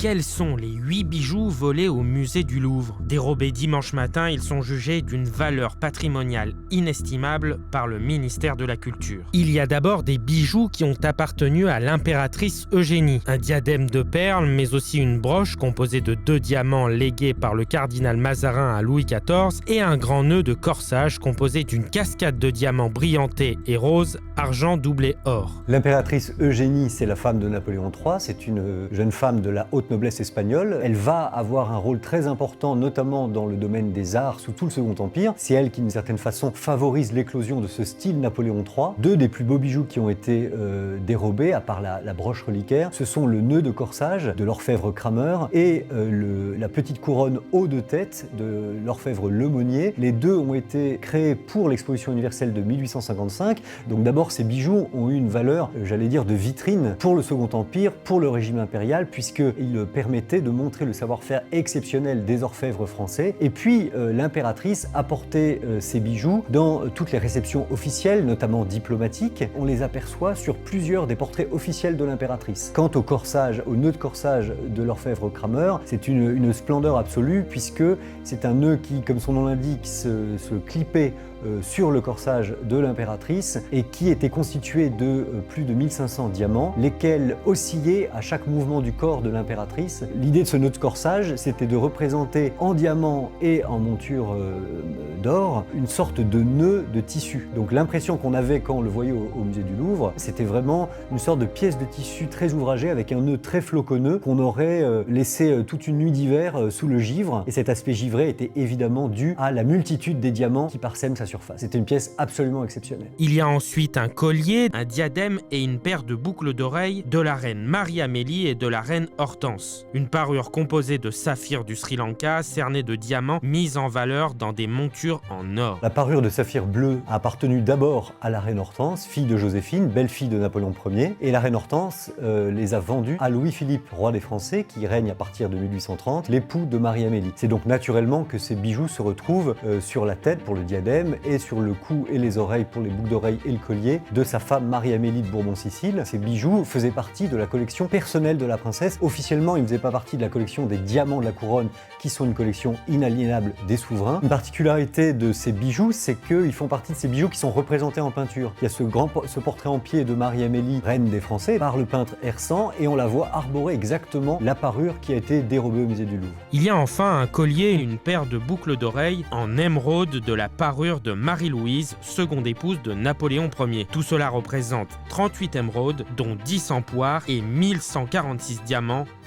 Quels sont les 8 bijoux volés au musée du Louvre? Dérobés dimanche matin, ils sont jugés d'une valeur patrimoniale inestimable par le ministère de la Culture. Il y a d'abord des bijoux qui ont appartenu à l'impératrice Eugénie. Un diadème de perles, mais aussi une broche composée de 2 diamants légués par le cardinal Mazarin à Louis XIV et un grand nœud de corsage composé d'une cascade de diamants brillantés et roses, argent doublé or. L'impératrice Eugénie, c'est la femme de Napoléon III, c'est une jeune femme de la haute noblesse espagnole. Elle va avoir un rôle très important, notamment dans le domaine des arts sous tout le Second Empire. C'est elle qui, d'une certaine façon, favorise l'éclosion de ce style Napoléon III. 2 des plus beaux bijoux qui ont été dérobés, à part la broche reliquaire, ce sont le nœud de corsage de l'orfèvre Cramer et la petite couronne haut de tête de l'orfèvre Lemonnier. Les 2 ont été créés pour l'exposition universelle de 1855. Donc d'abord, ces bijoux ont eu une valeur, j'allais dire, de vitrine pour le Second Empire, pour le régime impérial, puisqu'ils permettait de montrer le savoir-faire exceptionnel des orfèvres français. Et puis l'impératrice a porté ces bijoux dans toutes les réceptions officielles, notamment diplomatiques. On les aperçoit sur plusieurs des portraits officiels de l'impératrice. Quant au corsage, au nœud de corsage de l'orfèvre Cramer, c'est une splendeur absolue puisque c'est un nœud qui, comme son nom l'indique, se clippait sur le corsage de l'impératrice et qui était constitué de plus de 1500 diamants, lesquels oscillaient à chaque mouvement du corps de l'impératrice. L'idée de ce nœud de corsage, c'était de représenter en diamant et en monture d'or une sorte de nœud de tissu. Donc l'impression qu'on avait quand on le voyait au musée du Louvre, c'était vraiment une sorte de pièce de tissu très ouvragée avec un nœud très floconneux qu'on aurait laissé toute une nuit d'hiver sous le givre. Et cet aspect givré était évidemment dû à la multitude des diamants qui parsèment sa surface. C'était une pièce absolument exceptionnelle. Il y a ensuite un collier, un diadème et une paire de boucles d'oreilles de la reine Marie-Amélie et de la reine Hortense. Une parure composée de saphirs du Sri Lanka, cernée de diamants mis en valeur dans des montures en or. La parure de saphir bleu a appartenu d'abord à la reine Hortense, fille de Joséphine, belle-fille de Napoléon Ier, et la reine Hortense les a vendus à Louis-Philippe, roi des Français, qui règne à partir de 1830, l'époux de Marie-Amélie. C'est donc naturellement que ces bijoux se retrouvent sur la tête pour le diadème et sur le cou et les oreilles pour les boucles d'oreilles et le collier de sa femme Marie-Amélie de Bourbon-Sicile. Ces bijoux faisaient partie de la collection personnelle de la princesse. Officiellement, ils ne faisaient pas partie de la collection des diamants de la couronne, qui sont une collection inaliénable des souverains. Une particularité de ces bijoux, c'est qu'ils font partie de ces bijoux qui sont représentés en peinture. Il y a ce portrait en pied de Marie-Amélie, reine des Français, par le peintre Hersant, et on la voit arborer exactement la parure qui a été dérobée au musée du Louvre. Il y a enfin un collier et une paire de boucles d'oreilles en émeraude de la parure de Marie-Louise, seconde épouse de Napoléon Ier. Tout cela représente 38 émeraudes, dont 10 en poire et 1146 diamants